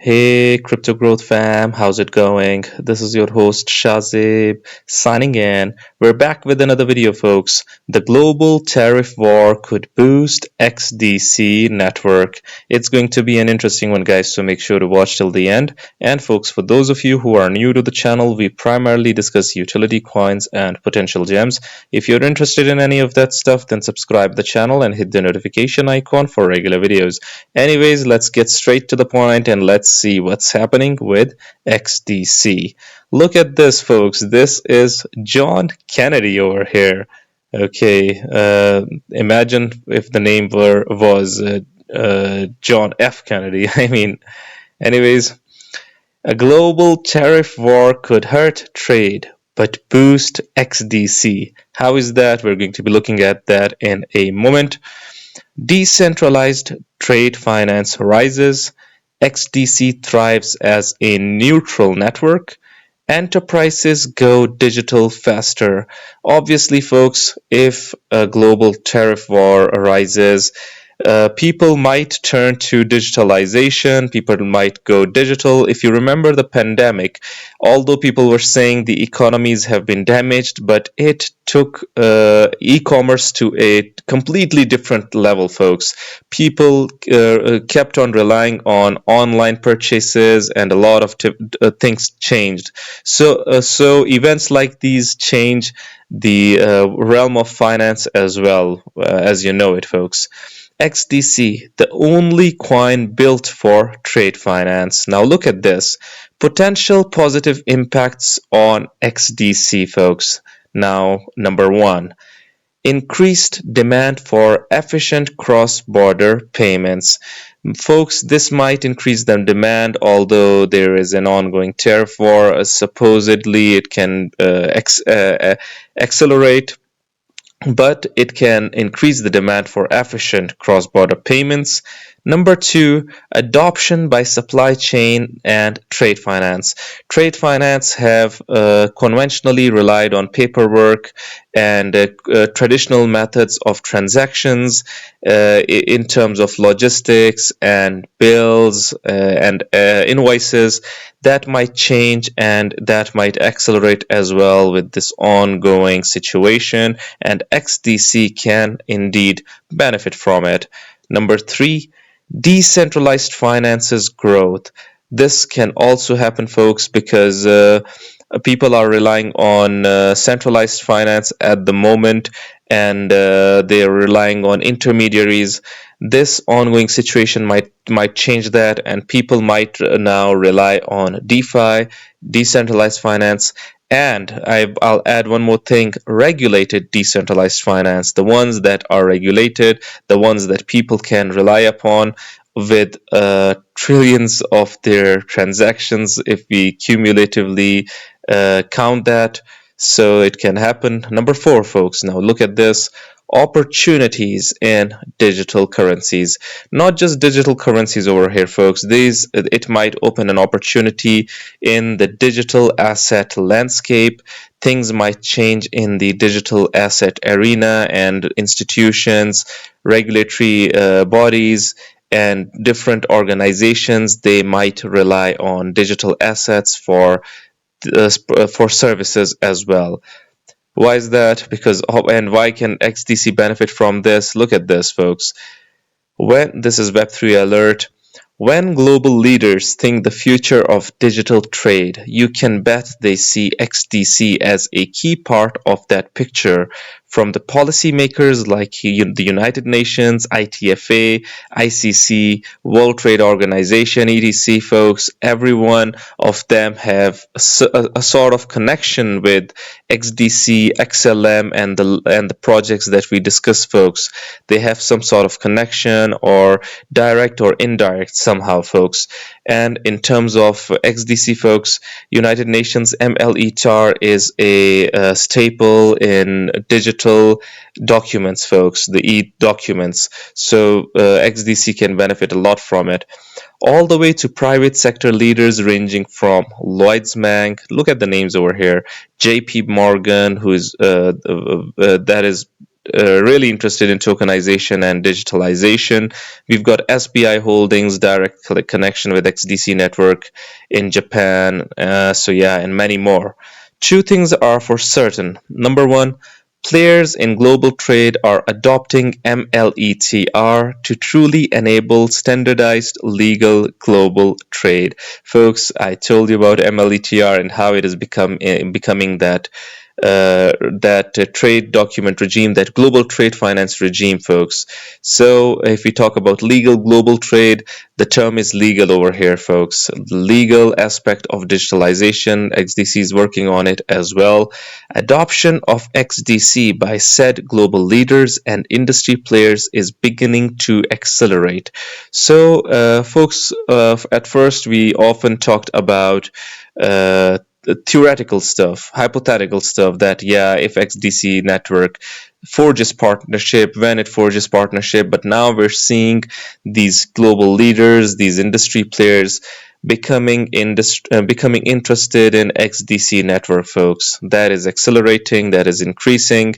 Hey, Crypto Growth fam, how's it going? This is your host Shazib signing in. We're back with another video, folks. The global tariff war could boost XDC network. It's going to be an interesting one, guys, so make sure to watch till the end. And, folks, for those of you who are new to the channel, we primarily discuss utility coins and potential gems. If you're interested in any of that stuff, then subscribe the channel and hit the notification icon for regular videos. Anyways, let's get straight to the point and let's see what's happening with XDC. Look at this, folks. This is John Kennedy over here. Okay, imagine if the name was John F. Kennedy. Anyways, a global tariff war could hurt trade but boost XDC. How is that? We're going to be looking at that in a moment. Decentralized trade finance rises, XDC thrives as a neutral network, enterprises go digital faster. Obviously, folks, if a global tariff war arises, people might turn to digitalization, people might go digital. If you remember the pandemic, although people were saying the economies have been damaged, but it took e-commerce to a completely different level, folks. People kept on relying on online purchases, and a lot of things changed. So events like these change the realm of finance as well, as you know it, folks. XDC, the only coin built for trade finance. Now look at this. Potential positive impacts on XDC, folks. Now, number one, increased demand for efficient cross-border payments. Folks, this might increase the demand, although there is an ongoing tariff war. Supposedly, it can accelerate, but it can increase the demand for efficient cross-border payments. Number two, adoption by supply chain and trade finance. Trade finance have conventionally relied on paperwork and traditional methods of transactions in terms of logistics and bills and invoices. That might change and that might accelerate as well with this ongoing situation, and XDC can indeed benefit from it. Number three, decentralized finances growth. This can also happen, folks, because people are relying on centralized finance at the moment, and they are relying on intermediaries. This ongoing situation might change that, and people might now rely on DeFi, decentralized finance, and I'll add one more thing: regulated decentralized finance. The ones that are regulated, the ones that people can rely upon with trillions of their transactions, if we cumulatively count that. So it can happen. Number four, folks. Now look at this. Opportunities in digital currencies. Not just digital currencies over here, folks. It might open an opportunity in the digital asset landscape. Things might change in the digital asset arena, and institutions, regulatory bodies, and different organizations, they might rely on digital assets for services as well. Why is that? Because and why can XDC benefit from this? Look at this, folks. When this is Web3 alert. When global leaders think the future of digital trade, you can bet they see XDC as a key part of that picture. From the policymakers like the United Nations, ITFA, ICC, World Trade Organization, etc., folks, every one of them have a sort of connection with XDC, XLM, and the projects that we discuss, folks. They have some sort of connection, or direct or indirect somehow, folks. And in terms of XDC, folks, United Nations MLETAR is a staple in digital documents, folks, the e-documents. So XDC can benefit a lot from it. All the way to private sector leaders ranging from Lloyds Bank, look at the names over here, JP Morgan, who is that is really interested in tokenization and digitalization. We've got SBI Holdings direct connection with XDC network in Japan. So yeah, and many more. Two things are for certain. Number one, players in global trade are adopting MLETR to truly enable standardized legal global trade. Folks, I told you about MLETR and how it is becoming that trade document regime, that global trade finance regime, folks. So if we talk about legal global trade, the term is legal over here, folks. The legal aspect of digitalization, XDC is working on it as well. Adoption of XDC by said global leaders and industry players is beginning to accelerate. So, folks, at first we often talked about theoretical stuff, hypothetical stuff, that yeah, if XDC network forges partnership, when it forges partnership, but now we're seeing these global leaders, these industry players becoming interested in XDC network, folks. That is accelerating, that is increasing.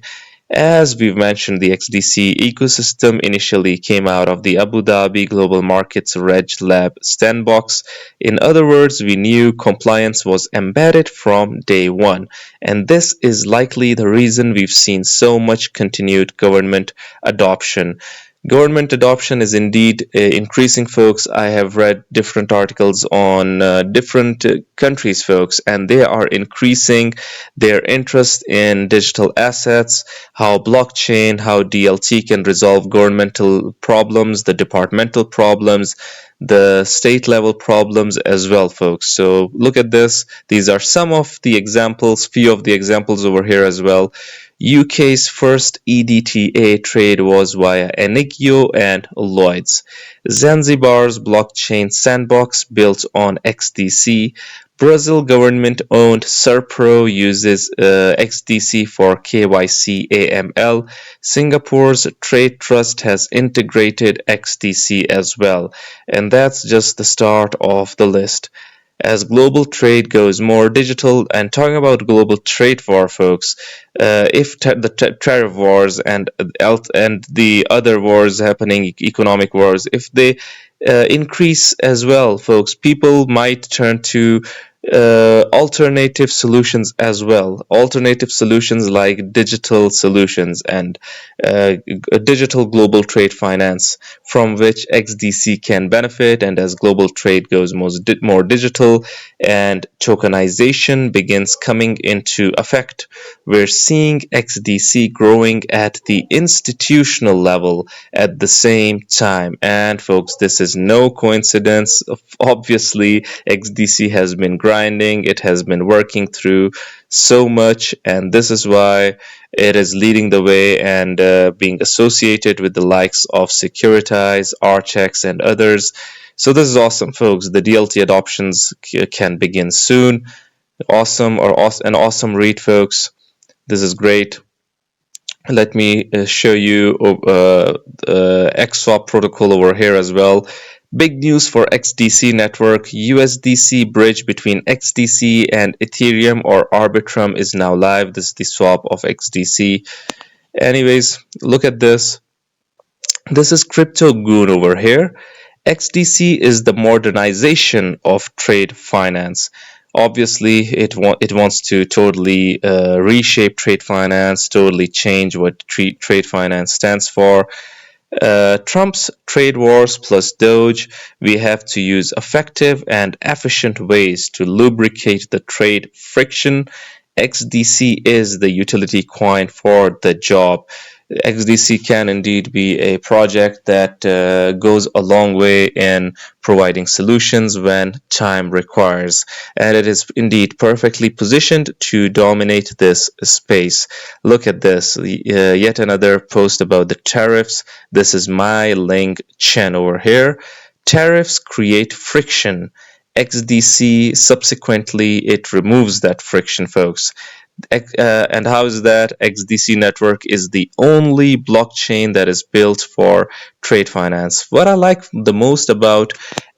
As we've mentioned, the XDC ecosystem initially came out of the Abu Dhabi Global Markets Reg Lab sandbox. In other words, we knew compliance was embedded from day one, and this is likely the reason we've seen so much continued government adoption. Government adoption is indeed increasing, folks. I have read different articles on different countries, folks, and they are increasing their interest in digital assets, how blockchain, how DLT can resolve governmental problems, the departmental problems, the state level problems as well, folks. So look at this. These are some of the examples, few of the examples over here as well. UK's first EDTA trade was via Enigio and Lloyds. Zanzibar's blockchain sandbox built on XDC. Brazil government-owned Serpro uses XDC for KYC AML. Singapore's Trade Trust has integrated XDC as well. And that's just the start of the list. As global trade goes more digital, and talking about global trade war, folks, if the tariff wars and the other wars happening, economic wars, if they increase as well, folks, people might turn to alternative solutions as well. Alternative solutions like digital solutions and digital global trade finance, from which XDC can benefit. And as global trade goes more digital and tokenization begins coming into effect, we're seeing XDC growing at the institutional level at the same time. And folks, this is no coincidence. Obviously, XDC has been grinding, it has been working through so much, and this is why it is leading the way and being associated with the likes of Securitize, Archex, and others. So this is awesome, folks. The DLT adoptions can begin soon. Awesome, or an awesome read, folks. This is great. Let me show you XSwap protocol over here as well. Big news for XDC network. USDC bridge between XDC and Ethereum or Arbitrum is now live. This is the swap of XDC. Anyways, look at this. This is Crypto Goon over here. XDC is the modernization of trade finance. Obviously, it wants to totally reshape trade finance, totally change what trade finance stands for. Trump's trade wars plus Doge, we have to use effective and efficient ways to lubricate the trade friction. XDC is the utility coin for the job. XDC can indeed be a project that goes a long way in providing solutions when time requires, and it is indeed perfectly positioned to dominate this space. Look at this, yet another post about the tariffs. This is my link Chen over here. Tariffs create friction. XDC subsequently it removes that friction, folks. And how is that? XDC network is the only blockchain that is built for trade finance. What I like the most about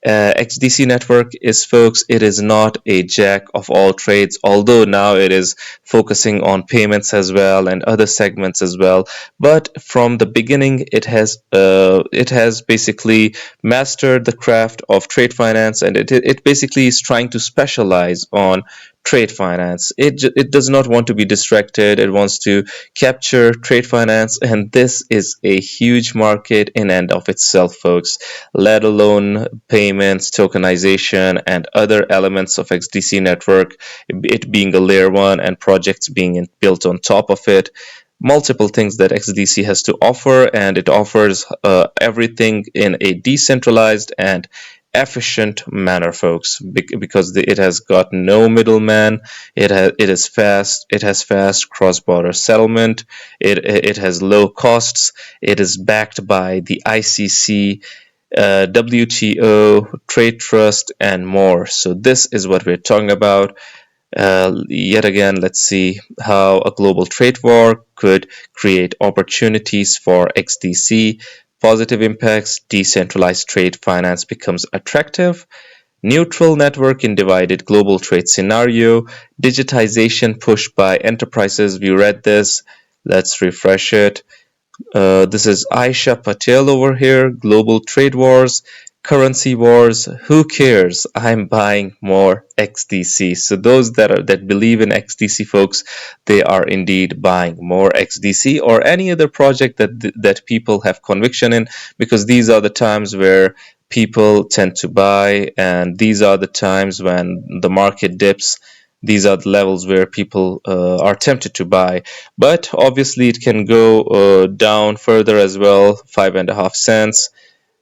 XDC network is, folks, it is not a jack of all trades, although now it is focusing on payments as well and other segments as well. But from the beginning, it has basically mastered the craft of trade finance, and it basically is trying to specialize on trade finance. It does not want to be distracted. It wants to capture trade finance, and this is a huge market in and of itself, folks, let alone payments, tokenization, and other elements of XDC network, it being a layer 1 and projects being built on top of it. Multiple things that XDC has to offer, and it offers everything in a decentralized and efficient manner, folks, because it has got no middleman. It has fast cross-border settlement. It has low costs. It is backed by the ICC, WTO, trade trust, and more. So this is what we're talking about. Yet again, let's see how a global trade war could create opportunities for XDC. Positive impacts: decentralized trade finance becomes attractive. Neutral network in divided global trade scenario. Digitization pushed by enterprises. We read this. Let's refresh it. This is Aisha Patel over here. Global trade wars, currency wars. Who cares? I'm buying more XDC. So those that believe in XDC, folks, they are indeed buying more XDC or any other project that people have conviction in, because these are the times where people tend to buy, and these are the times when the market dips. These are the levels where people are tempted to buy, but obviously it can go down further as well. 5.5 cents.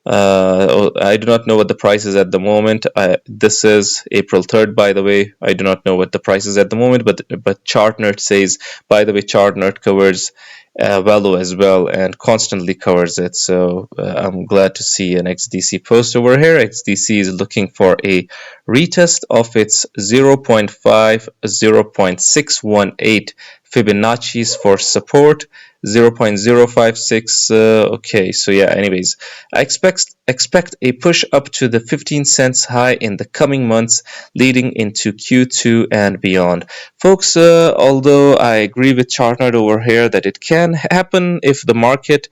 I do not know what the price is at the moment. This is April 3rd, by the way. I do not know what the price is at the moment, but ChartNerd says, by the way, ChartNerd covers velo as well and constantly covers it. So I'm glad to see an XDC post over here. XDC is looking for a retest of its 0.5, 0.618 Fibonacci's for support. 0.056. Okay, so yeah, anyways, I expect a push up to the 15 cents high in the coming months, leading into Q2 and beyond. Folks, although I agree with Chartnerd over here that it can happen if the market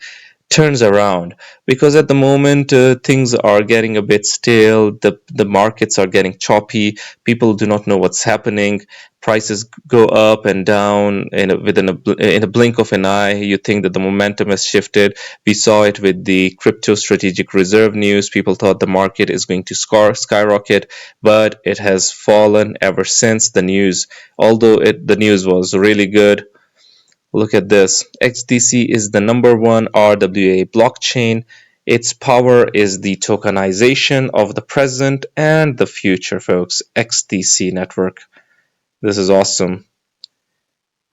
turns around, because at the moment things are getting a bit stale. The markets are getting choppy. People do not know what's happening. Prices go up and down in a blink of an eye. You think that the momentum has shifted. We saw it with the crypto strategic reserve news. People thought the market is going to skyrocket, but it has fallen ever since the news. Although the news was really good. Look at this. XDC is the #1 RWA blockchain. Its power is the tokenization of the present and the future, folks. XDC network. This is awesome.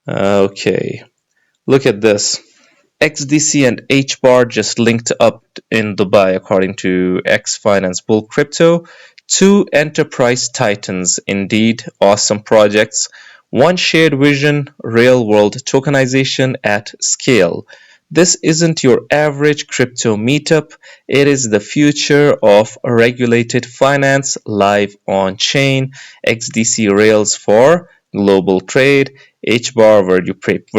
Okay. Look at this. XDC and hbar just linked up in Dubai, according to X Finance Bull Crypto. Two enterprise titans, indeed. Awesome projects. One shared vision, real-world tokenization at scale. This isn't your average crypto meetup. It is the future of regulated finance live on-chain. XDC Rails for global trade. hbar, where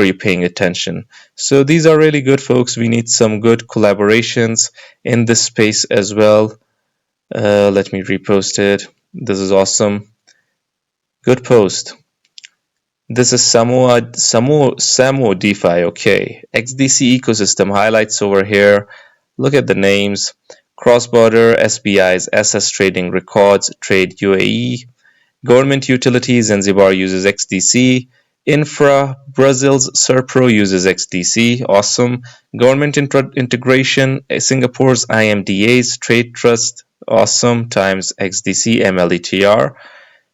you're paying attention. So these are really good, folks. We need some good collaborations in this space as well. Let me repost it. This is awesome. Good post. This is Samo DeFi. Okay. XDC ecosystem highlights over here. Look at the names. Cross-border, SBI's SS trading records, trade UAE. Government utilities, Zanzibar uses XDC. Infra, Brazil's Serpro uses XDC. Awesome. Government integration, Singapore's IMDA's trade trust. Awesome. Times XDC MLETR.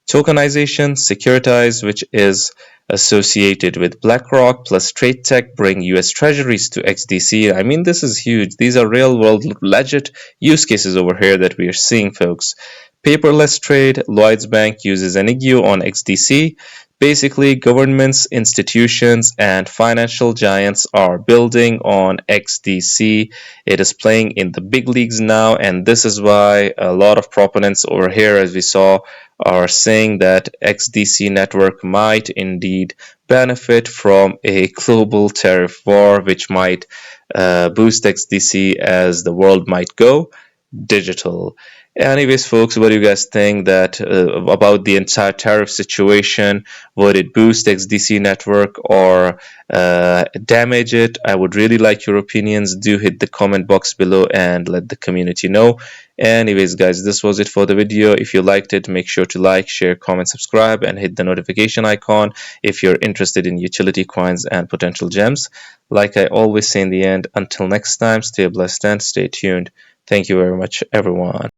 Tokenization, Securitize, which is associated with BlackRock plus Trade Tech, bring US Treasuries to XDC. I mean, this is huge. These are real world legit use cases over here that we are seeing, folks. Paperless trade, Lloyds Bank uses Enigio on XDC. Basically, governments, institutions, and financial giants are building on XDC. It is playing in the big leagues now, and this is why a lot of proponents over here, as we saw, are saying that XDC network might indeed benefit from a global tariff war, which might boost XDC as the world might go digital. Anyways, folks, what do you guys think that about the entire tariff situation? Would it boost XDC network or damage it? I would really like your opinions. Do hit the comment box below and let the community know. Anyways, guys, this was it for the video. If you liked it, make sure to like, share, comment, subscribe, and hit the notification icon if you're interested in utility coins and potential gems. Like I always say in the end, until next time, stay blessed and stay tuned. Thank you very much, everyone.